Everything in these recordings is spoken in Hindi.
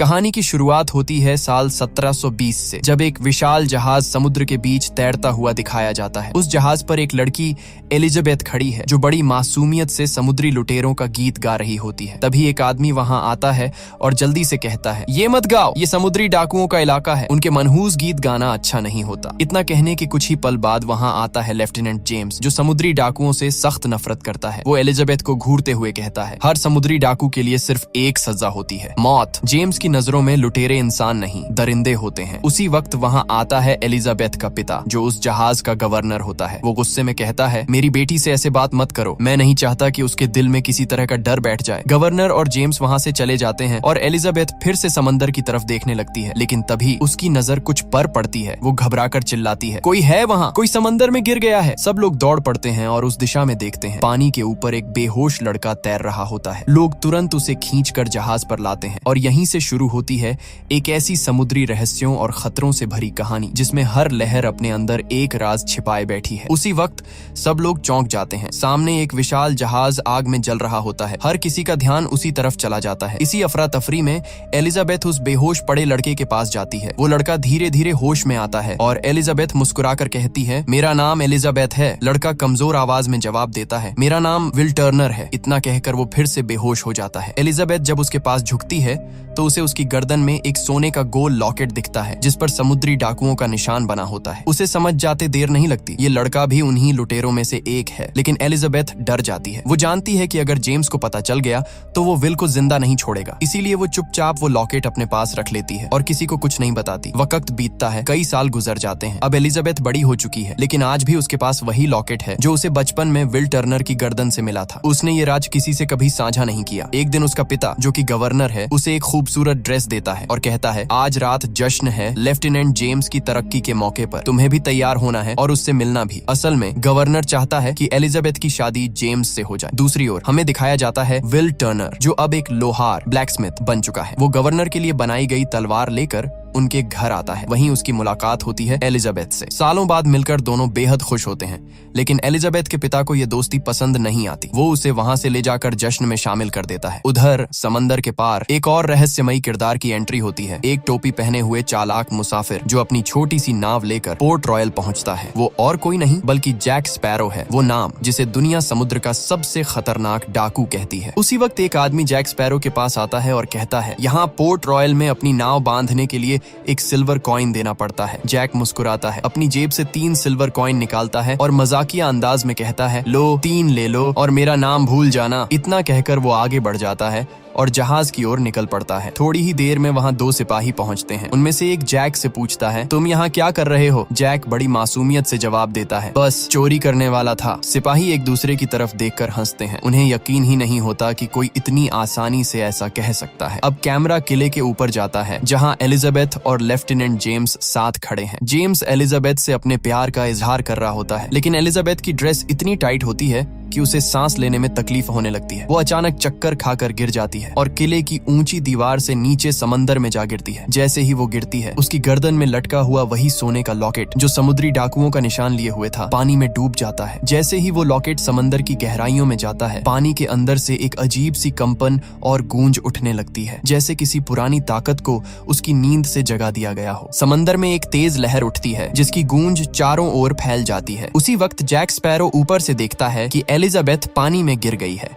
कहानी की शुरुआत होती है साल 1720 से, जब एक विशाल जहाज समुद्र के बीच तैरता हुआ दिखाया जाता है। उस जहाज पर एक लड़की एलिजाबेथ खड़ी है जो बड़ी मासूमियत से समुद्री लुटेरों का गीत गा रही होती है। तभी एक आदमी वहां आता है और जल्दी से कहता है, ये मत गाओ, ये समुद्री डाकुओं का इलाका है, उनके मनहूस गीत गाना अच्छा नहीं होता। इतना कहने के कुछ ही पल बाद वहां आता है लेफ्टिनेंट जेम्स, जो समुद्री डाकुओं से सख्त नफरत करता है। वो एलिजाबेथ को घूरते हुए कहता है, हर समुद्री डाकू के लिए सिर्फ एक सजा होती है, मौत। जेम्स की नजरों में लुटेरे इंसान नहीं, दरिंदे होते हैं। उसी वक्त वहां आता है एलिजाबेथ का पिता, जो उस जहाज का गवर्नर होता है। वो गुस्से में कहता है, मेरी बेटी से ऐसे बात मत करो, मैं नहीं चाहता कि उसके दिल में किसी तरह का डर बैठ जाए। गवर्नर और जेम्स वहां से चले जाते हैं और एलिजाबेथ फिर से समंदर की तरफ देखने लगती है, लेकिन तभी उसकी नजर कुछ पर पड़ती है। वो घबराकर चिल्लाती है, कोई है वहां, कोई समंदर में गिर गया है। सब लोग दौड़ पड़ते हैं और उस दिशा में देखते हैं। पानी के ऊपर एक बेहोश लड़का तैर रहा होता है। लोग तुरंत उसे खींचकर जहाज पर लाते हैं और यहीं से शुरू होती है एक ऐसी समुद्री रहस्यों और खतरों से भरी कहानी जिसमें हर लहर अपने अंदर एक राज छिपाए बैठी है। उसी वक्त सब लोग चौंक जाते हैं। सामने एक विशाल जहाज आग में जल रहा होता है। हर किसी का ध्यान उसी तरफ चला जाता है। इसी अफरा तफरी में एलिजाबेथ उस बेहोश पड़े लड़के के पास जाती है। वो लड़का धीरे धीरे होश में आता है और एलिजाबेथ मुस्कुराकर कहती है, मेरा नाम एलिजाबेथ है। लड़का कमजोर आवाज में जवाब देता है, मेरा नाम विल टर्नर है। इतना कहकर वो फिर से बेहोश हो जाता है। एलिजाबेथ जब उसके पास झुकती है तो उसे उसकी गर्दन में एक सोने का गोल लॉकेट दिखता है जिस पर समुद्री डाकुओं का निशान बना होता है। उसे समझ जाते देर नहीं लगती, ये लड़का भी उन्हीं लुटेरों में से एक है। लेकिन एलिजाबेथ डर जाती है। वो जानती है कि अगर जेम्स को पता चल गया तो वो विल को जिंदा नहीं छोड़ेगा। इसीलिए वो चुपचाप वो लॉकेट अपने पास रख लेती है और किसी को कुछ नहीं बताती। वक्त बीतता है, कई साल गुजर जाते हैं। अब एलिजाबेथ बड़ी हो चुकी है, लेकिन आज भी उसके पास वही लॉकेट है जो उसे बचपन में विल टर्नर की गर्दन से मिला था। उसने ये राज किसी से कभी साझा नहीं किया। एक दिन उसका पिता, जो कि गवर्नर है, उसे एक खूबसूरत ड्रेस देता है और कहता है, आज रात जश्न है लेफ्टिनेंट जेम्स की तरक्की के मौके पर, तुम्हें भी तैयार होना है और उससे मिलना भी। असल में गवर्नर चाहता है कि एलिजाबेथ की शादी जेम्स से हो जाए। दूसरी ओर हमें दिखाया जाता है विल टर्नर, जो अब एक लोहार ब्लैकस्मिथ बन चुका है। वो गवर्नर के लिए बनाई गई तलवार लेकर उनके घर आता है। वहीं उसकी मुलाकात होती है एलिजाबेथ से। सालों बाद मिलकर दोनों बेहद खुश होते हैं, लेकिन एलिजाबेथ के पिता को यह दोस्ती पसंद नहीं आती। वो उसे वहां से ले जाकर जश्न में शामिल कर देता है। उधर समंदर के पार एक और रहस्यमयी किरदार की एंट्री होती है। एक टोपी पहने हुए चालाक मुसाफिर जो अपनी छोटी सी नाव लेकर पोर्ट रॉयल पहुंचता है। वो और कोई नहीं बल्कि जैक स्पैरो है, वो नाम जिसे दुनिया समुद्र का सबसे खतरनाक डाकू कहती है। उसी वक्त एक आदमी जैक स्पैरो के पास आता है और कहता है, यहाँ पोर्ट रॉयल में अपनी नाव बांधने के लिए एक सिल्वर कॉइन देना पड़ता है। जैक मुस्कुराता है, अपनी जेब से 3 सिल्वर कॉइन निकालता है और मजाकिया अंदाज में कहता है, लो 3 ले लो और मेरा नाम भूल जाना। इतना कहकर वो आगे बढ़ जाता है और जहाज की ओर निकल पड़ता है। थोड़ी ही देर में वहाँ 2 सिपाही पहुँचते हैं। उनमें से एक जैक से पूछता है, तुम यहाँ क्या कर रहे हो? जैक बड़ी मासूमियत से जवाब देता है, बस चोरी करने वाला था। सिपाही एक दूसरे की तरफ देखकर हंसते हैं। उन्हें यकीन ही नहीं होता कि कोई इतनी आसानी से ऐसा कह सकता है। अब कैमरा किले के ऊपर जाता है जहाँ एलिजाबेथ और लेफ्टिनेंट जेम्स साथ खड़े हैं। जेम्स एलिजाबेथ से अपने प्यार का इजहार कर रहा होता है, लेकिन एलिजाबेथ की ड्रेस इतनी टाइट होती है कि उसे सांस लेने में तकलीफ होने लगती है। वो अचानक चक्कर खाकर गिर जाती है और किले की ऊंची दीवार से नीचे समंदर में जा गिरती है। जैसे ही वो गिरती है, उसकी गर्दन में लटका हुआ वही सोने का लॉकेट जो समुद्री डाकुओं का निशान लिए हुए था, पानी में डूब जाता है। जैसे ही वो लॉकेट समंदर की गहराइयों में जाता है, पानी के अंदर से एक अजीब सी कंपन और गूंज उठने लगती है, जैसे किसी पुरानी ताकत को उसकी नींद से जगा दिया गया हो। समंदर में एक तेज लहर उठती है जिसकी गूंज चारों ओर फैल जाती है। उसी वक्त जैक स्पैरो ऊपर से देखता है कि एलिजाबेथ पानी में गिर गई है।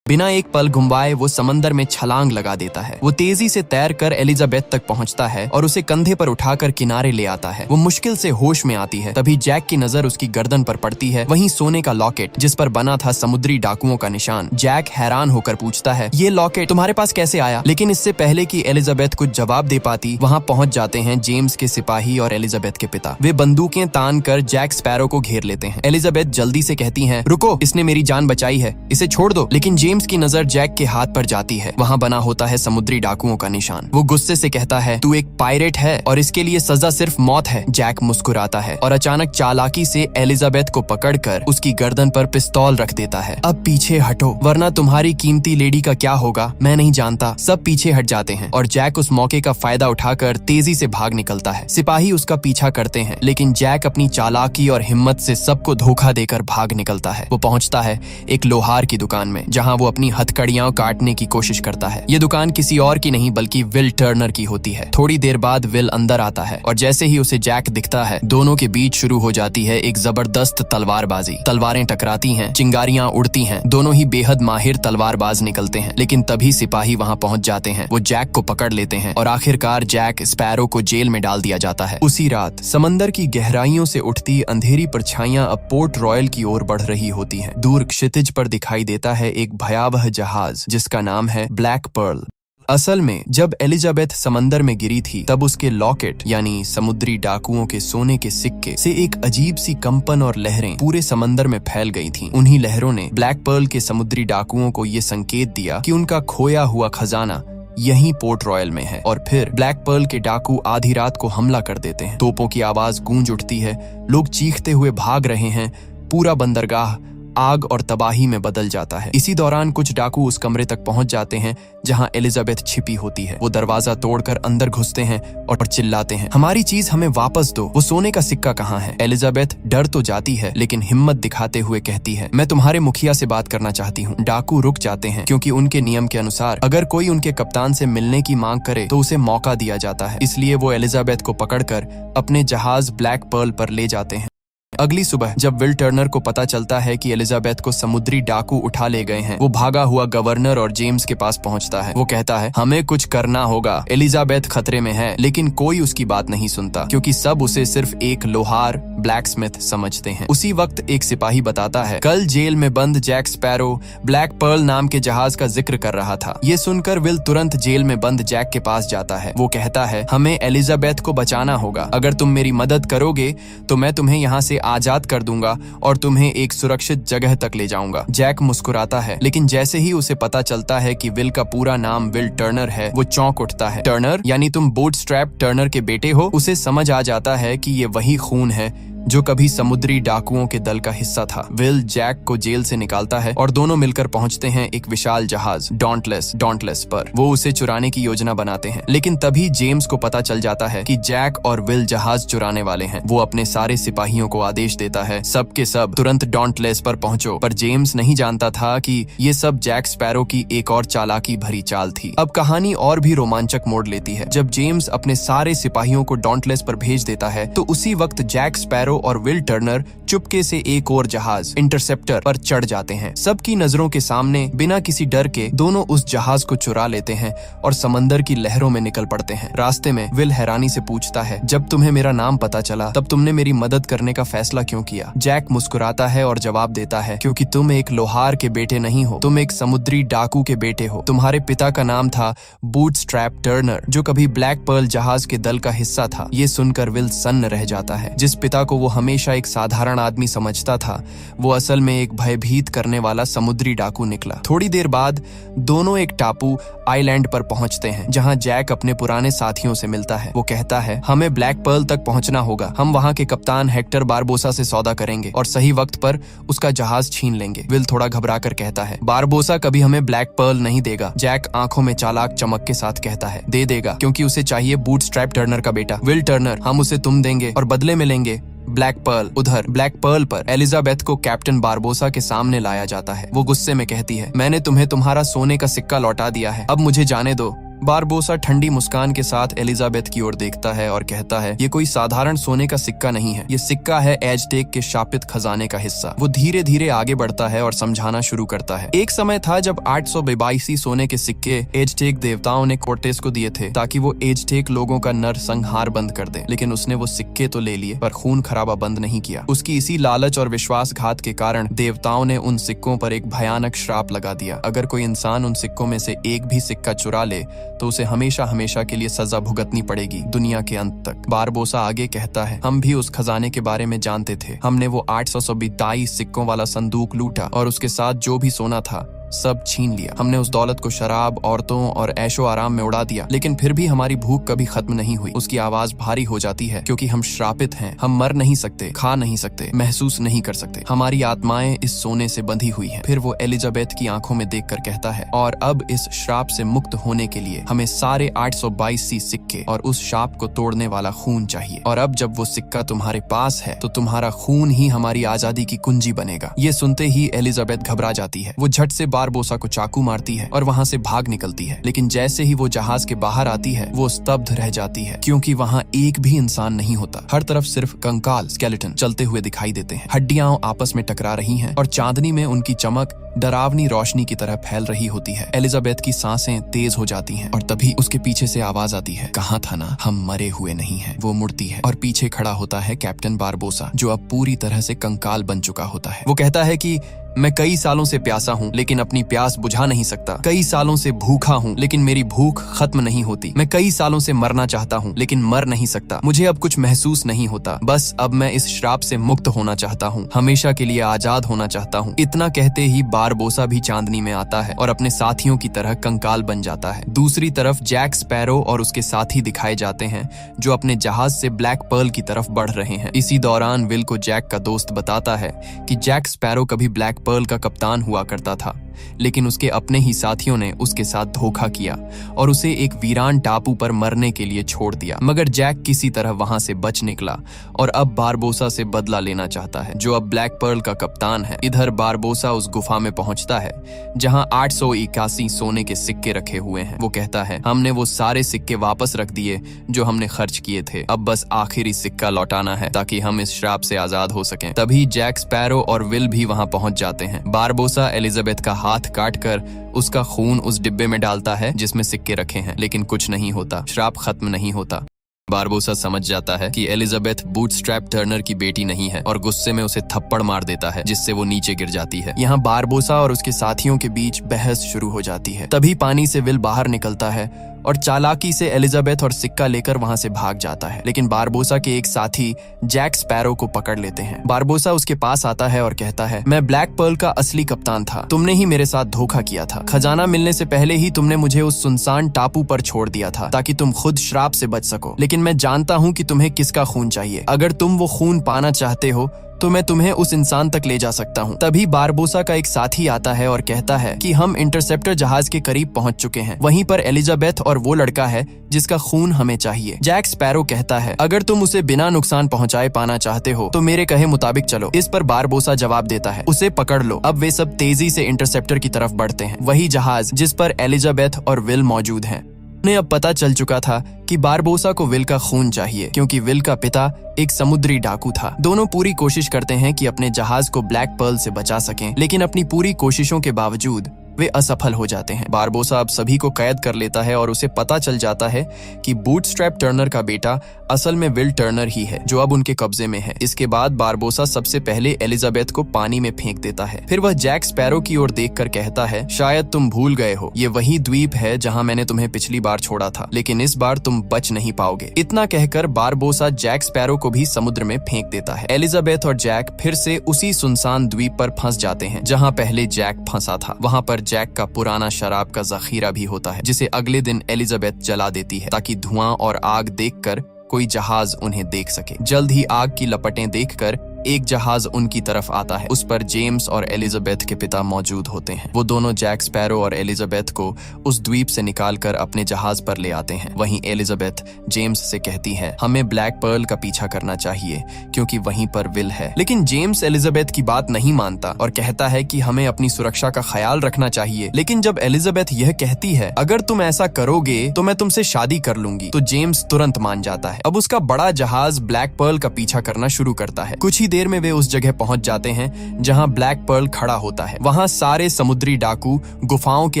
बिना एक पल घुमाए वो समंदर में छलांग लगा देता है। वो तेजी से तैरकर एलिजाबेथ तक पहुंचता है और उसे कंधे पर उठाकर किनारे ले आता है। वो मुश्किल से होश में आती है। तभी जैक की नजर उसकी गर्दन पर पड़ती है, वहीं सोने का लॉकेट जिस पर बना था समुद्री डाकुओं का निशान। जैक हैरान होकर पूछता है, ये लॉकेट तुम्हारे पास कैसे आया? लेकिन इससे पहले कि एलिजाबेथ कुछ जवाब दे पाती, वहाँ पहुंच जाते हैं जेम्स के सिपाही और एलिजाबेथ के पिता। वे बंदूकें तान कर जैक स्पैरो को घेर लेते हैं। एलिजाबेथ जल्दी से कहती है, रुको, इसने मेरी जान बचाई है, इसे छोड़ दो। लेकिन जेम्स की नजर जैक के हाथ पर जाती है। वहाँ बना होता है समुद्री डाकुओं का निशान। वो गुस्से से कहता है, तू एक पायरेट है और इसके लिए सजा सिर्फ मौत है। जैक मुस्कुराता है और अचानक चालाकी से एलिजाबेथ को पकड़कर उसकी गर्दन पर पिस्तौल रख देता है। अब पीछे हटो वरना तुम्हारी कीमती लेडी का क्या होगा मैं नहीं जानता। सब पीछे हट जाते हैं और जैक उस मौके का फायदा उठाकर तेजी से भाग निकलता है। सिपाही उसका पीछा करते हैं, लेकिन जैक अपनी चालाकी और हिम्मत से सबको धोखा देकर भाग निकलता है। वो पहुंचता है एक लोहार की दुकान में, जहाँ वो अपनी हथकड़ियां काटने की कोशिश करता है। ये दुकान किसी और की नहीं बल्कि विल टर्नर की होती है। थोड़ी देर बाद विल अंदर आता है और जैसे ही उसे जैक दिखता है, दोनों के बीच शुरू हो जाती है एक जबरदस्त तलवारबाजी। तलवारें टकराती हैं, चिंगारियां उड़ती हैं, दोनों ही बेहद माहिर तलवारबाज निकलते हैं। लेकिन तभी सिपाही वहां पहुंच जाते हैं। वो जैक को पकड़ लेते हैं और आखिरकार जैक स्पैरो को जेल में डाल दिया जाता है। उसी रात समंदर की गहराइयों से उठती अंधेरी परछाइयां अब पोर्ट रॉयल की ओर बढ़ रही होती हैं। दूर क्षितिज पर दिखाई देता है एक भयावह जहाज जिसका नाम है ब्लैक पर्ल। असल में जब एलिजाबेथ समंदर में गिरी थी तब उसके लॉकेट यानी समुद्री डाकुओं के सोने के सिक्के से एक अजीब सी कंपन और लहरें पूरे समंदर में फैल गई थीं। उन्हीं लहरों ने ब्लैक पर्ल के समुद्री डाकुओं को ये संकेत दिया कि उनका खोया हुआ खजाना यहीं पोर्ट रॉयल में है। और फिर ब्लैक पर्ल के डाकू आधी रात को हमला कर देते हैं। तोपों की आवाज गूंज उठती है, लोग चीखते हुए भाग रहे हैं, पूरा बंदरगाह आग और तबाही में बदल जाता है। इसी दौरान कुछ डाकू उस कमरे तक पहुंच जाते हैं जहां एलिजाबेथ छिपी होती है। वो दरवाजा तोड़कर अंदर घुसते हैं और चिल्लाते हैं, हमारी चीज हमें वापस दो, वो सोने का सिक्का कहाँ है? एलिजाबेथ डर तो जाती है लेकिन हिम्मत दिखाते हुए कहती है, मैं तुम्हारे मुखिया से बात करना चाहती हूँ। डाकू रुक जाते हैं क्योंकि उनके नियम के अनुसार अगर कोई उनके कप्तान से मिलने की मांग करे तो उसे मौका दिया जाता है। इसलिए वो एलिजाबेथ को पकड़कर अपने जहाज ब्लैक पर्ल पर ले जाते हैं। अगली सुबह जब विल टर्नर को पता चलता है कि एलिजाबेथ को समुद्री डाकू उठा ले गए हैं, वो भागा हुआ गवर्नर और जेम्स के पास पहुंचता है। वो कहता है, हमें कुछ करना होगा, एलिजाबेथ खतरे में है। लेकिन कोई उसकी बात नहीं सुनता क्योंकि सब उसे सिर्फ एक लोहार ब्लैकस्मिथ समझते हैं। उसी वक्त एक सिपाही बताता है, कल जेल में बंद जैक स्पैरो ब्लैक पर्ल नाम के जहाज का जिक्र कर रहा था। ये सुनकर विल तुरंत जेल में बंद जैक के पास जाता है। वो कहता है, हमें एलिजाबेथ को बचाना होगा, अगर तुम मेरी मदद करोगे तो मैं तुम्हें यहाँ से आजाद कर दूंगा और तुम्हें एक सुरक्षित जगह तक ले जाऊंगा। जैक मुस्कुराता है लेकिन जैसे ही उसे पता चलता है कि विल का पूरा नाम विल टर्नर है, वो चौंक उठता है। टर्नर यानी तुम बूटस्ट्रैप टर्नर के बेटे हो? उसे समझ आ जाता है कि ये वही खून है जो कभी समुद्री डाकुओं के दल का हिस्सा था। विल जैक को जेल से निकालता है और दोनों मिलकर पहुंचते हैं एक विशाल जहाज डॉन्टलेस पर। वो उसे चुराने की योजना बनाते हैं लेकिन तभी जेम्स को पता चल जाता है कि जैक और विल जहाज चुराने वाले हैं। वो अपने सारे सिपाहियों को आदेश देता है, सब के सब तुरंत डॉन्टलेस पर पहुंचो। पर जेम्स नहीं जानता था कि ये सब जैक स्पैरो की एक और चालाकी भरी चाल थी। अब कहानी और भी रोमांचक मोड़ लेती है। जब जेम्स अपने सारे सिपाहियों को डॉन्टलेस पर भेज देता है तो उसी वक्त जैक स्पैरो और विल टर्नर चुपके से एक और जहाज इंटरसेप्टर पर चढ़ जाते हैं। सबकी नजरों के सामने बिना किसी डर के दोनों उस जहाज को चुरा लेते हैं और समंदर की लहरों में निकल पड़ते हैं। रास्ते में विल हैरानी से पूछता है, जब तुम्हें मेरा नाम पता चला तब तुमने मेरी मदद करने का फैसला क्यों किया? जैक मुस्कुराता है और जवाब देता है, क्योंकि तुम एक लोहार के बेटे नहीं हो, तुम एक समुद्री डाकू के बेटे हो। तुम्हारे पिता का नाम था बूटस्ट्रैप टर्नर जो कभी ब्लैक पर्ल जहाज के दल का हिस्सा था। ये सुनकर विल सन्न रह जाता है। जिस पिता को वो हमेशा एक साधारण आदमी समझता था, वो असल में एक भयभीत करने वाला समुद्री डाकू निकला। थोड़ी देर बाद दोनों एक टापू आइलैंड पर पहुंचते हैं जहां जैक अपने पुराने साथियों से मिलता है। वो कहता है, हमें ब्लैक पर्ल तक पहुंचना होगा, हम वहां के कप्तान हेक्टर बारबोसा से सौदा करेंगे और सही वक्त पर उसका जहाज छीन लेंगे। विल थोड़ा घबरा कर कहता है, बारबोसा कभी हमें ब्लैक पर्ल नहीं देगा। जैक आंखों में चालाक चमक के साथ कहता है, दे देगा, क्योंकि उसे चाहिए बूटस्ट्रैप टर्नर का बेटा। विल टर्नर, हम उसे तुम देंगे और बदले में लेंगे ब्लैक पर्ल। उधर ब्लैक पर्ल पर एलिजाबेथ को कैप्टन बारबोसा के सामने लाया जाता है। वो गुस्से में कहती है, मैंने तुम्हें तुम्हारा सोने का सिक्का लौटा दिया है, अब मुझे जाने दो। बारबोसा ठंडी मुस्कान के साथ एलिजाबेथ की ओर देखता है और कहता है, ये कोई साधारण सोने का सिक्का नहीं है, ये सिक्का है एजटेक के शापित खजाने का हिस्सा। वो धीरे धीरे आगे बढ़ता है और समझाना शुरू करता है, एक समय था जब 882 सोने के सिक्के एजटेक देवताओं ने कोर्टेस को दिए थे ताकि वो एजटेक लोगों का नरसंहार बंद कर दे। लेकिन उसने वो सिक्के तो ले लिए पर खून खराबा बंद नहीं किया। उसकी इसी लालच और विश्वासघात के कारण देवताओं ने उन सिक्कों पर एक भयानक श्राप लगा दिया। अगर कोई इंसान उन सिक्कों में से एक भी सिक्का चुरा ले तो उसे हमेशा हमेशा के लिए सजा भुगतनी पड़ेगी, दुनिया के अंत तक। बारबोसा आगे कहता है, हम भी उस खजाने के बारे में जानते थे। हमने वो 822 सिक्कों वाला संदूक लूटा और उसके साथ जो भी सोना था सब छीन लिया। हमने उस दौलत को शराब, औरतों और ऐशो आराम में उड़ा दिया, लेकिन फिर भी हमारी भूख कभी खत्म नहीं हुई। उसकी आवाज भारी हो जाती है, क्योंकि हम श्रापित हैं। हम मर नहीं सकते, खा नहीं सकते, महसूस नहीं कर सकते। हमारी आत्माएं इस सोने से बंधी हुई हैं। फिर वो एलिजाबेथ की आंखों में देखकर कहता है, और अब इस श्राप से मुक्त होने के लिए हमें सारे 822 सिक्के और उस श्राप को तोड़ने वाला खून चाहिए। और अब जब वो सिक्का तुम्हारे पास है तो तुम्हारा खून ही हमारी आजादी की कुंजी बनेगा। ये सुनते ही एलिजाबेथ घबरा जाती है। वो झट से बारबोसा को चाकू मारती है और वहाँ से भाग निकलती है। लेकिन जैसे ही वो जहाज के बाहर आती है वो स्तब्ध रह जाती है, क्योंकि वहाँ एक भी इंसान नहीं होता। हर तरफ सिर्फ कंकाल स्केलेटन चलते हुए दिखाई देते हैं। हड्डियां आपस में टकरा रही हैं और चांदनी में उनकी चमक डरावनी रोशनी की तरह फैल रही होती है। एलिजाबेथ की सांसें तेज हो जाती हैं और तभी उसके पीछे से आवाज आती है, कहा था ना हम मरे हुए नहीं हैं। वो मुड़ती है और पीछे खड़ा होता है कैप्टन बारबोसा, जो अब पूरी तरह से कंकाल बन चुका होता है। वो कहता है कि मैं कई सालों से प्यासा हूँ लेकिन अपनी प्यास बुझा नहीं सकता। कई सालों से भूखा हूँ लेकिन मेरी भूख खत्म नहीं होती। मैं कई सालों से मरना चाहता हूँ लेकिन मर नहीं सकता। मुझे अब कुछ महसूस नहीं होता। बस अब मैं इस श्राप से मुक्त होना चाहता हूँ, हमेशा के लिए आजाद होना चाहता हूँ। इतना कहते ही बारबोसा भी चांदनी में आता है और अपने साथियों की तरह कंकाल बन जाता है। दूसरी तरफ जैक स्पैरो और उसके साथी दिखाए जाते हैं जो अपने जहाज से ब्लैक पर्ल की तरफ बढ़ रहे हैं। इसी दौरान विल को जैक का दोस्त बताता है कि जैक स्पैरो कभी ब्लैक पर्ल का कप्तान हुआ करता था, लेकिन उसके अपने ही साथियों ने उसके साथ धोखा किया और उसे एक वीरान टापू पर मरने के लिए छोड़ दिया। मगर जैक किसी तरह वहां से बच निकला और अब बारबोसा से बदला लेना चाहता है, जो अब ब्लैक पर्ल का कप्तान है। इधर बारबोसा उस गुफा में पहुंचता है जहां 881 सोने के सिक्के रखे हुए हैं। वो कहता है, हमने वो सारे सिक्के वापस रख दिए जो हमने खर्च किए थे। अब बस आखिरी सिक्का लौटाना है ताकि हम इस श्राप से आजाद हो सकें। तभी जैक स्पैरो और विल भी वहां पहुंच जाते हैं। बारबोसा एलिजाबेथ का हाथ काटकर उसका खून उस डिब्बे में डालता है जिसमें सिक्के रखे हैं, लेकिन कुछ नहीं होता। श्राप खत्म नहीं होता। बारबोसा समझ जाता है कि एलिजाबेथ बूटस्ट्रैप टर्नर की बेटी नहीं है और गुस्से में उसे थप्पड़ मार देता है, जिससे वो नीचे गिर जाती है। यहाँ बारबोसा और उसके साथियों के बीच बहस शुरू हो जाती है। तभी पानी से विल बाहर निकलता है और चालाकी से एलिजाबेथ और सिक्का लेकर वहां से भाग जाता है। लेकिन बारबोसा के एक साथी जैक स्पैरो को पकड़ लेते हैं। बारबोसा उसके पास आता है और कहता है, मैं ब्लैक पर्ल का असली कप्तान था। तुमने ही मेरे साथ धोखा किया था। खजाना मिलने से पहले ही तुमने मुझे उस सुनसान टापू पर छोड़ दिया था ताकि तुम खुद श्राप से बच सको। लेकिन मैं जानता हूँ कि तुम्हें किसका खून चाहिए। अगर तुम वो खून पाना चाहते हो तो मैं तुम्हें उस इंसान तक ले जा सकता हूँ। तभी बारबोसा का एक साथी आता है और कहता है कि हम इंटरसेप्टर जहाज के करीब पहुंच चुके हैं। वहीं पर एलिजाबेथ और वो लड़का है जिसका खून हमें चाहिए। जैक स्पैरो कहता है, अगर तुम उसे बिना नुकसान पहुंचाए पाना चाहते हो तो मेरे कहे मुताबिक चलो। इस पर बारबोसा जवाब देता है, उसे पकड़ लो। अब वे सब तेजी से इंटरसेप्टर की तरफ बढ़ते हैं, वही जहाज जिस पर एलिजाबेथ और विल मौजूद हैं। उन्हें अब पता चल चुका था कि बारबोसा को विल का खून चाहिए, क्योंकि विल का पिता एक समुद्री डाकू था। दोनों पूरी कोशिश करते हैं कि अपने जहाज को ब्लैक पर्ल से बचा सकें, लेकिन अपनी पूरी कोशिशों के बावजूद वे असफल हो जाते हैं। बारबोसा अब सभी को कैद कर लेता है और उसे पता चल जाता है कि बूटस्ट्रैप टर्नर का बेटा असल में विल टर्नर ही है, जो अब उनके कब्जे में है। इसके बाद बारबोसा सबसे पहले एलिजाबेथ को पानी में फेंक देता है। फिर वह जैक स्पैरो की ओर देखकर कहता है, शायद तुम भूल गए हो, ये वही द्वीप है जहां मैंने तुम्हें पिछली बार छोड़ा था, लेकिन इस बार तुम बच नहीं पाओगे। इतना कहकर बारबोसा जैक स्पैरो को भी समुद्र में फेंक देता है। एलिजाबेथ और जैक फिर से उसी सुनसान द्वीप पर फंस जाते हैं जहां पहले जैक फंसा था। वहां पर जैक का पुराना शराब का जखीरा भी होता है, जिसे अगले दिन एलिजाबेथ जला देती है ताकि धुआं और आग देखकर कोई जहाज उन्हें देख सके। जल्द ही आग की लपटें देखकर एक जहाज उनकी तरफ आता है। उस पर जेम्स और एलिजाबेथ के पिता मौजूद होते हैं। वो दोनों जैक स्पैरो और एलिजाबेथ को उस द्वीप से निकालकर अपने जहाज पर ले आते हैं। वहीं एलिजाबेथ जेम्स से कहती है, हमें ब्लैक पर्ल का पीछा करना चाहिए क्योंकि वहीं पर विल है। लेकिन जेम्स एलिजाबेथ की बात नहीं मानता और कहता है कि हमें अपनी सुरक्षा का ख्याल रखना चाहिए। लेकिन जब एलिजाबेथ यह कहती है, अगर तुम ऐसा करोगे तो मैं तुमसे शादी कर लूंगी, तो जेम्स तुरंत मान जाता है। अब उसका बड़ा जहाज ब्लैक पर्ल का पीछा करना शुरू करता है। कुछ ही देर में वे उस जगह पहुंच जाते हैं जहां ब्लैक पर्ल खड़ा होता है। वहां सारे समुद्री डाकू गुफाओं के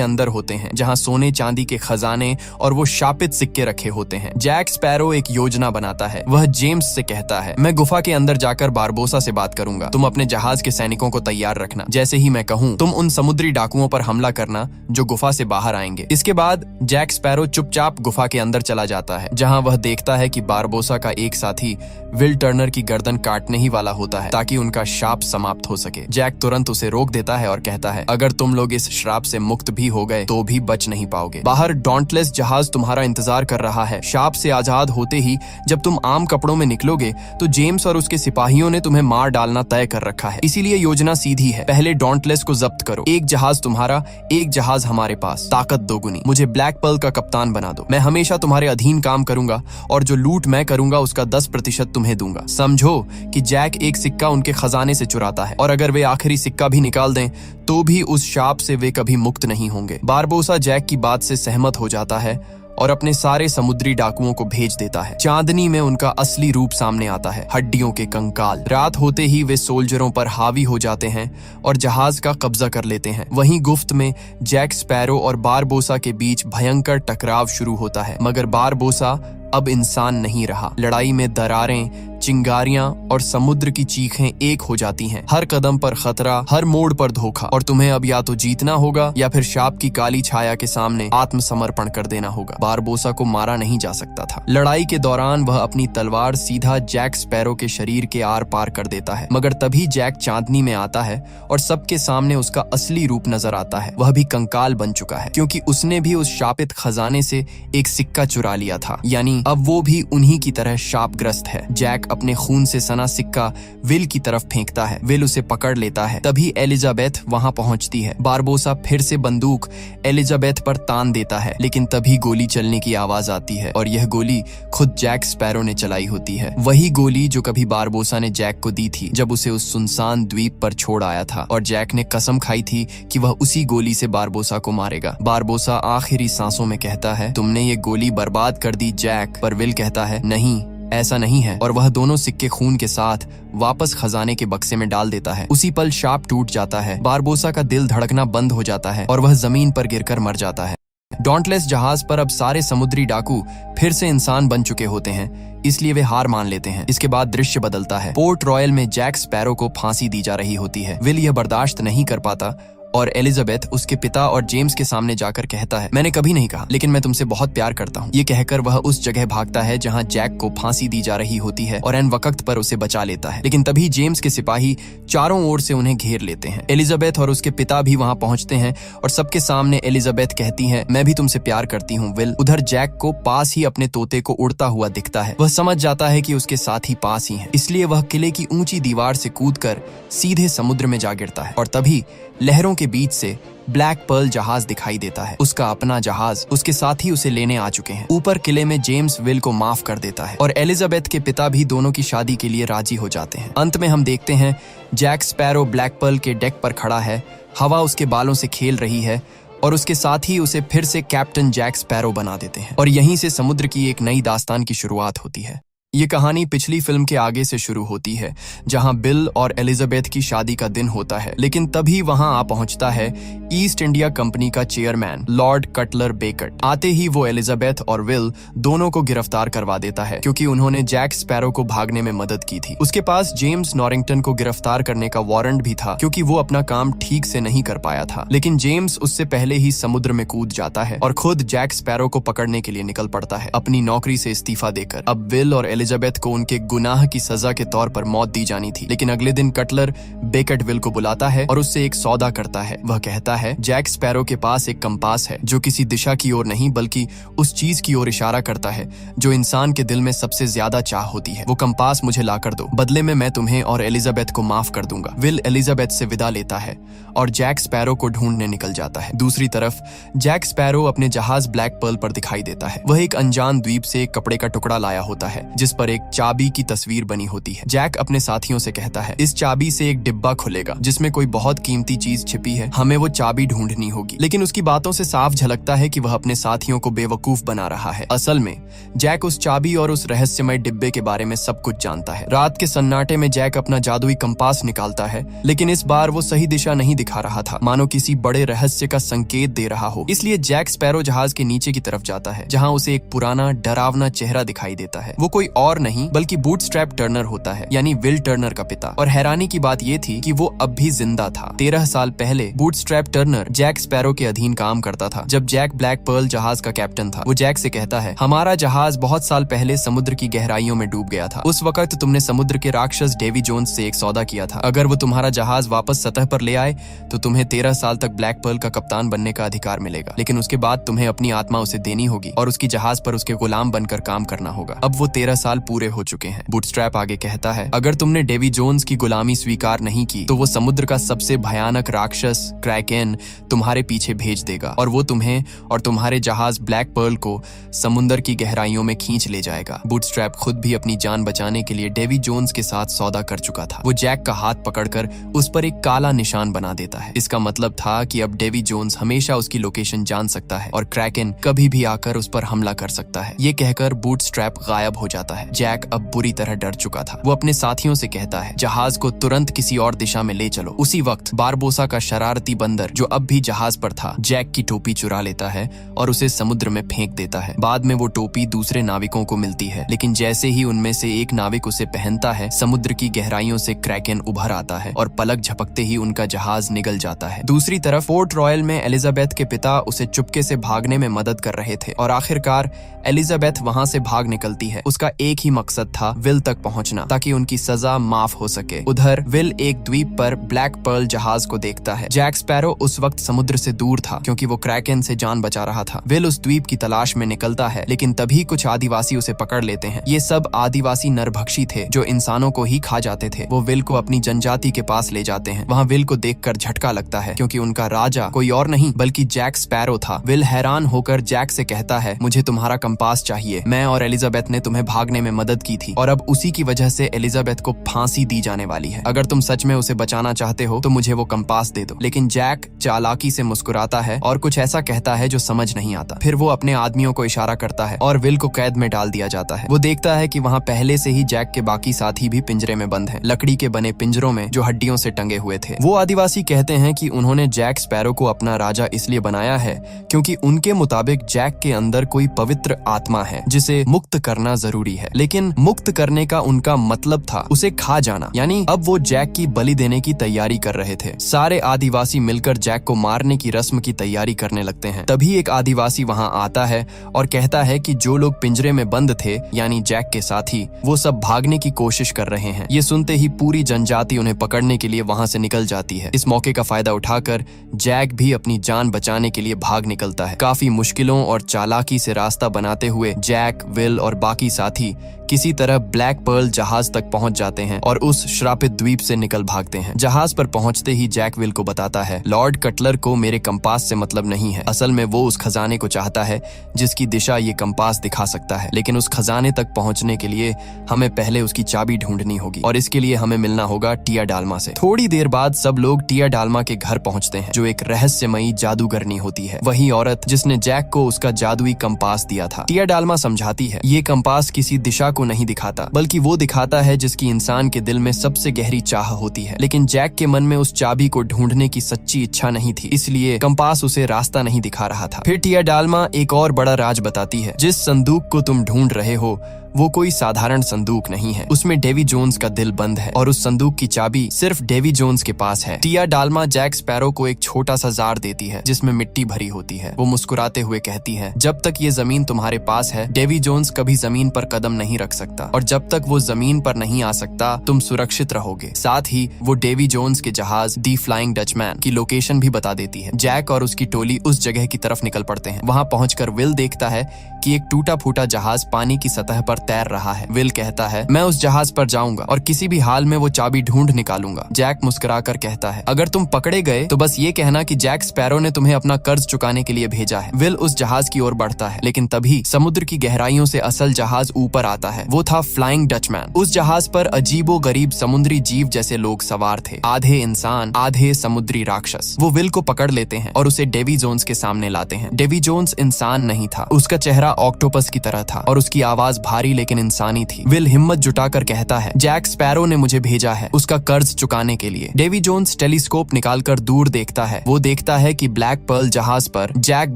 अंदर होते हैं जहां सोने चांदी के खजाने और वो शापित सिक्के रखे होते हैं। जैक स्पैरो एक योजना बनाता है। वह जेम्स से कहता है, मैं गुफा के अंदर जाकर बारबोसा से बात करूंगा, तुम अपने जहाज के सैनिकों को तैयार रखना। जैसे ही मैं कहूं तुम उन समुद्री डाकुओं पर हमला करना जो गुफा से बाहर आएंगे। इसके बाद जैक स्पैरो चुपचाप गुफा के अंदर चला जाता है जहां वह देखता है कि बारबोसा का एक साथी विल टर्नर की गर्दन काटने ही वाला होता है ताकि उनका शाप समाप्त हो सके। जैक तुरंत उसे रोक देता है और कहता है, अगर तुम लोग इस श्राप से मुक्त भी हो गए तो भी बच नहीं पाओगे। बाहर डॉन्टलेस जहाज तुम्हारा इंतजार कर रहा है। शाप से आजाद होते ही जब तुम आम कपड़ों में निकलोगे तो जेम्स और उसके सिपाहियों ने तुम्हें मार डालना तय कर रखा है। इसीलिए योजना सीधी है, पहले डॉन्टलेस को जब्त करो। एक जहाज तुम्हारा, एक जहाज हमारे पास, ताकत दोगुनी। मुझे ब्लैक पर्ल का कप्तान बना दो। मैं हमेशा तुम्हारे अधीन काम करूंगा और जो लूट मैं करूंगा उसका 10% तुम्हें दूंगा। समझो कि जैक एक सिक्का उनके खजाने से चुराता है, और अगर वे आखिरी सिक्का भी निकाल दें तो भी उस शाप से वे कभी मुक्त नहीं होंगे। बारबोसा जैक की बात से सहमत हो जाता है और अपने सारे समुद्री डाकुओं को भेज देता है। चांदनी में उनका असली रूप सामने आता है, हड्डियों के कंकाल। रात होते ही वे सोल्जरों पर हावी हो जाते हैं और जहाज का कब्जा कर लेते हैं। वहीं गुफ्त में जैक स्पैरो और बारबोसा के बीच भयंकर टकराव शुरू होता है, मगर बारबोसा अब इंसान नहीं रहा। लड़ाई में दरारें, चिंगारियां और समुद्र की चीखें एक हो जाती हैं। हर कदम पर खतरा, हर मोड़ पर धोखा, और तुम्हें अब या तो जीतना होगा या फिर शाप की काली छाया के सामने आत्मसमर्पण कर देना होगा। बारबोसा को मारा नहीं जा सकता था। लड़ाई के दौरान वह अपनी तलवार सीधा जैक स्पैरो के शरीर के आर पार कर देता है, मगर तभी जैक चांदनी में आता है और सबके सामने उसका असली रूप नजर आता है। वह भी कंकाल बन चुका है, क्योंकि उसने भी उस शापित खजाने से एक सिक्का चुरा लिया था, यानी अब वो भी उन्हीं की तरह शापग्रस्त है। जैक अपने खून से सना सिक्का विल की तरफ फेंकता है। विल उसे पकड़ लेता है। तभी एलिजाबेथ वहां पहुंचती है। बारबोसा फिर से बंदूक एलिजाबेथ पर तान देता है, लेकिन तभी गोली चलने की आवाज आती है, और यह गोली खुद जैक स्पैरो ने चलाई होती है। वही गोली जो कभी बारबोसा ने जैक को दी थी जब उसे उस सुनसान द्वीप पर छोड़ आया था, और जैक ने कसम खाई थी कि वह उसी गोली से बारबोसा को मारेगा। बारबोसा आखिरी सांसों में कहता है, तुमने ये गोली बर्बाद कर दी जैक, पर विल कहता है, नहीं, ऐसा नहीं है, और वह दोनों सिक्के खून के साथ वापस खजाने के बक्से में डाल देता है। उसी पल शाप टूट जाता है। बारबोसा का दिल धड़कना बंद हो जाता है और वह जमीन पर गिरकर मर जाता है। डॉन्टलेस जहाज पर अब सारे समुद्री डाकू फिर से इंसान बन चुके होते हैं, इसलिए वे हार मान लेते हैं। इसके बाद दृश्य बदलता है। पोर्ट रॉयल में जैक स्पैरो को फांसी दी जा रही होती है। विल यह बर्दाश्त नहीं कर पाता और एलिजाबेथ उसके पिता और जेम्स के सामने जाकर कहता है, मैंने कभी नहीं कहा, लेकिन मैं तुमसे बहुत प्यार करता हूँ। ये कहकर वह उस जगह भागता है जहाँ जैक को फांसी दी जा रही होती है और एन वक्त पर उसे बचा लेता है। लेकिन तभी जेम्स के सिपाही चारों ओर से उन्हें घेर लेते हैं। एलिजाबेथ और उसके पिता भी वहाँ पहुंचते हैं और सबके सामने एलिजाबेथ कहती है, मैं भी तुमसे प्यार करती हूँ विल। उधर जैक को पास ही अपने तोते को उड़ता हुआ दिखता है। वह समझ जाता है कि उसके साथी पास ही है, इसलिए वह किले की ऊंची दीवार से कूदकर सीधे समुद्र में जा गिरता है, और तभी लहरों के बीच से ब्लैक पर्ल जहाज दिखाई देता है। उसका अपना जहाज। उसके साथी उसे लेने आ चुके हैं। ऊपर किले में जेम्स विल को माफ कर देता है और एलिजाबेथ के पिता भी दोनों की शादी के लिए राजी हो जाते हैं। अंत में हम देखते हैं जैक स्पैरो ब्लैक पर्ल के डेक पर खड़ा है। हवा उसके बालों से खेल रही है और उसके साथ ही उसे फिर से कैप्टन जैक स्पैरो बना देते हैं, और यहीं से समुद्र की एक नई दास्तान की शुरुआत होती है। ये कहानी पिछली फिल्म के आगे से शुरू होती है, जहां बिल और एलिजाबेथ की शादी का दिन होता है, लेकिन तभी वहां आ पहुंचता है ईस्ट इंडिया कंपनी का चेयरमैन लॉर्ड कटलर बेकट। आते ही वो एलिजाबेथ और विल दोनों को गिरफ्तार करवा देता है, क्योंकि उन्होंने जैक स्पैरो को भागने में मदद की थी। उसके पास जेम्स नॉरिंगटन को गिरफ्तार करने का वारंट भी था, क्योंकि वो अपना काम ठीक से नहीं कर पाया था। लेकिन जेम्स उससे पहले ही समुद्र में कूद जाता है और खुद जैक स्पैरो को पकड़ने के लिए निकल पड़ता है, अपनी नौकरी से इस्तीफा देकर। अब विल और एलिजाबेथ को उनके गुनाह की सजा के तौर पर मौत दी जानी थी, लेकिन अगले दिन कटलर बेकट विल को बुलाता है और उससे एक सौदा करता है। वह कहता है, जैक स्पैरो के पास एक कंपास है जो किसी दिशा की ओर नहीं बल्कि उस चीज की ओर इशारा करता है जो इंसान के दिल में सबसे ज्यादा चाह होती है। वो कंपास मुझे लाकर दो, बदले में मैं तुम्हें और एलिजाबेथ को माफ कर दूंगा। विल एलिजाबेथ से विदा लेता है और जैक स्पैरो को ढूंढने निकल जाता है। दूसरी तरफ जैक स्पैरो अपने जहाज ब्लैक पर्ल पर दिखाई देता है। वह एक अनजान द्वीप से एक कपड़े का टुकड़ा लाया होता है जिस पर एक चाबी की तस्वीर बनी होती है। जैक अपने साथियों से कहता है, इस चाबी से एक डिब्बा खुलेगा जिसमें कोई बहुत कीमती चीज छिपी है, हमें वो चाबी ढूंढनी होगी। लेकिन उसकी बातों से साफ झलकता है कि वह अपने साथियों को बेवकूफ बना रहा है। असल में जैक उस चाबी और उस रहस्यमय डिब्बे के बारे में सब कुछ जानता है। रात के सन्नाटे में जैक अपना जादुई कंपास निकालता है, लेकिन इस बार वो सही दिशा नहीं दिखा रहा था, मानो किसी बड़े रहस्य का संकेत दे रहा हो। इसलिए जैक स्पैरो जहाज के नीचे की तरफ जाता है, जहाँ उसे एक पुराना डरावना चेहरा दिखाई देता है। वो कोई और नहीं बल्कि बूटस्ट्रैप टर्नर होता है, यानी विल टर्नर का पिता। और हैरानी की बात ये थी कि वो अब भी जिंदा था। 13 साल पहले बूटस्ट्रैप टर्नर जैक स्पैरो के अधीन काम करता था। जब जैक ब्लैक पर्ल जहाज का कैप्टन था, वो जैक से कहता है, हमारा जहाज बहुत साल पहले समुद्र की गहराइयों में डूब गया था। उस वक्त तुमने समुद्र के राक्षस डेवी जोन्स से एक सौदा किया था। अगर वो तुम्हारा जहाज वापस सतह पर ले आए तो तुम्हें 13 साल तक ब्लैक पर्ल का कप्तान बनने का अधिकार मिलेगा, लेकिन उसके बाद तुम्हें अपनी आत्मा उसे देनी होगी और उसकी जहाज पर उसके गुलाम बनकर काम करना होगा। अब वो 13 साल साल पूरे हो चुके हैं। बूटस्ट्रैप आगे कहता है, अगर तुमने डेवी जोन्स की गुलामी स्वीकार नहीं की तो वो समुद्र का सबसे भयानक राक्षस क्रैकेन तुम्हारे पीछे भेज देगा और वो तुम्हें और तुम्हारे जहाज ब्लैक पर्ल को समुद्र की गहराइयों में खींच ले जाएगा। बूटस्ट्रैप खुद भी अपनी जान बचाने के लिए डेवी जोन्स के साथ सौदा कर चुका था। वो जैक का हाथ पकड़कर उस पर एक काला निशान बना देता है। इसका मतलब था कि अब डेवी जोन्स हमेशा उसकी लोकेशन जान सकता है और क्रैकेन कभी भी आकर उस पर हमला कर सकता है। ये कहकर बूटस्ट्रैप गायब हो जाता है। जैक अब बुरी तरह डर चुका था। वो अपने साथियों से कहता है, जहाज को तुरंत किसी और दिशा में ले चलो। उसी वक्त बारबोसा का शरारती बंदर, जो अब भी जहाज पर था, जैक की टोपी चुरा लेता है और उसे समुद्र में फेंक देता है। बाद में वो टोपी दूसरे नाविकों को मिलती है, लेकिन जैसे ही उनमें से एक नाविक उसे पहनता है, समुद्र की गहराइयों से क्रैकेन उभर आता है और पलक झपकते ही उनका जहाज निगल जाता है। दूसरी तरफ फोर्ट रॉयल में एलिजाबेथ के पिता उसे चुपके से भागने में मदद कर रहे थे और आखिरकार एलिजाबेथ वहां से भाग निकलती है। उसका एक ही मकसद था, विल तक पहुंचना, ताकि उनकी सजा माफ हो सके। उधर विल एक द्वीप पर ब्लैक पर्ल जहाज को देखता है। जैक स्पैरो उस वक्त समुद्र से दूर था क्योंकि वो क्रैकेन से जान बचा रहा था। विल उस द्वीप की तलाश में निकलता है, लेकिन तभी कुछ आदिवासी उसे पकड़ लेते हैं। ये सब आदिवासी नरभक्षी थे जो इंसानों को ही खा जाते थे। वो विल को अपनी जनजाति के पास ले जाते हैं। वहाँ विल को देखकर झटका लगता है क्योंकि उनका राजा कोई और नहीं बल्कि जैक स्पैरो था। विल हैरान होकर जैक से कहता है, मुझे तुम्हारा कंपास चाहिए। मैं और एलिजाबेथ ने तुम्हें भागने में मदद की थी और अब उसी की वजह से एलिजाबेथ को फांसी दी जाने वाली है। अगर तुम सच में उसे बचाना चाहते हो तो मुझे वो कंपास दे दो। लेकिन जैक चालाकी से मुस्कुराता है और कुछ ऐसा कहता है जो समझ नहीं आता। फिर वो अपने आदमियों को इशारा करता है और विल को कैद में डाल दिया जाता है। वो देखता है कि वहाँ पहले से ही जैक के बाकी साथी भी पिंजरे में बंद हैं, लकड़ी के बने पिंजरों में जो हड्डियों से टंगे हुए थे। वो आदिवासी कहते हैं कि उन्होंने जैक स्पैरो को अपना राजा इसलिए बनाया है क्योंकि उनके मुताबिक जैक के अंदर कोई पवित्र आत्मा है जिसे मुक्त करना जरूरी है। लेकिन मुक्त करने का उनका मतलब था उसे खा जाना, यानी अब वो जैक की बलि देने की तैयारी कर रहे थे। सारे आदिवासी मिलकर जैक को मारने की रस्म की तैयारी करने लगते हैं। तभी एक आदिवासी वहां आता है और कहता है कि जो लोग पिंजरे में बंद थे, यानी जैक के साथी, वो सब भागने की कोशिश कर रहे हैं। ये सुनते ही पूरी जनजाति उन्हें पकड़ने के लिए वहां से निकल जाती है। इस मौके का फायदा उठाकर जैक भी अपनी जान बचाने के लिए भाग निकलता है। काफी मुश्किलों और चालाकी से रास्ता बनाते हुए जैक, विल और बाकी साथी किसी तरह ब्लैक पर्ल जहाज तक पहुंच जाते हैं और उस श्रापित द्वीप से निकल भागते हैं। जहाज पर पहुंचते ही जैक विल को बताता है, लॉर्ड कटलर को मेरे कंपास से मतलब नहीं है। असल में वो उस खजाने को चाहता है जिसकी दिशा ये कंपास दिखा सकता है, लेकिन उस खजाने तक पहुंचने के लिए हमें पहले उसकी चाबी ढूंढनी होगी और इसके लिए हमें मिलना होगा टिया डाल्मा से। थोड़ी देर बाद सब लोग टिया डाल्मा के घर पहुंचते हैं, जो एक रहस्यमयी जादूगरनी होती है, वही औरत जिसने जैक को उसका जादुई कंपास दिया था। टिया डाल्मा समझाती है, ये कंपास किसी दिशा को नहीं दिखाता, बल्कि वो दिखाता है जिसकी इंसान के दिल में सबसे गहरी चाह होती है। लेकिन जैक के मन में उस चाबी को ढूंढने की सच्ची इच्छा नहीं थी, इसलिए कंपास उसे रास्ता नहीं दिखा रहा था। फिर टिया डाल्मा एक और बड़ा राज बताती है, जिस संदूक को तुम ढूंढ रहे हो वो कोई साधारण संदूक नहीं है। उसमें डेवी जोन्स का दिल बंद है और उस संदूक की चाबी सिर्फ डेवी जोन्स के पास है। टिया डाल्मा जैक स्पैरो को एक छोटा सा जार देती है जिसमें मिट्टी भरी होती है। वो मुस्कुराते हुए कहती है, जब तक ये जमीन तुम्हारे पास है, डेवी जोन्स कभी जमीन पर कदम नहीं रख सकता और जब तक वो जमीन पर नहीं आ सकता, तुम सुरक्षित रहोगे। साथ ही वो डेवी जोन्स के जहाज दी फ्लाइंग डचमैन की लोकेशन भी बता देती है। जैक और उसकी टोली उस जगह की तरफ निकल पड़ते हैं। वहाँ पहुंचकर विल देखता है कि एक टूटा फूटा जहाज पानी की सतह पर तैर रहा है। विल कहता है, मैं उस जहाज पर जाऊंगा और किसी भी हाल में वो चाबी ढूंढ निकालूंगा। जैक मुस्कुराकर कहता है, अगर तुम पकड़े गए तो बस ये कहना कि जैक स्पैरो ने तुम्हें अपना कर्ज चुकाने के लिए भेजा है। विल उस जहाज की ओर बढ़ता है, लेकिन तभी समुद्र की गहराइयों से असल जहाज ऊपर आता है। वो था फ्लाइंग डचमैन। उस जहाज पर अजीबो गरीब समुद्री जीव जैसे लोग सवार थे, आधे इंसान आधे समुद्री राक्षस। वो विल को पकड़ लेते हैं और उसे डेवी जोन्स के सामने लाते हैं। डेवी जोन्स इंसान नहीं था, उसका चेहरा ऑक्टोपस की तरह था और उसकी आवाज भारी लेकिन इंसानी थी। विल हिम्मत जुटाकर कहता है, जैक स्पैरो ने मुझे भेजा है उसका कर्ज चुकाने के लिए। डेवी जोन्स टेलीस्कोप निकालकर दूर देखता है। वो देखता है कि ब्लैक पर्ल जहाज पर जैक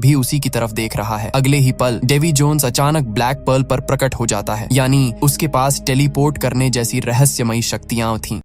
भी उसी की तरफ देख रहा है। अगले ही पल डेवी जोन्स अचानक ब्लैक पर्ल पर प्रकट हो जाता है, यानी उसके पास टेलीपोर्ट करने जैसी रहस्यमयी शक्तियां थीं।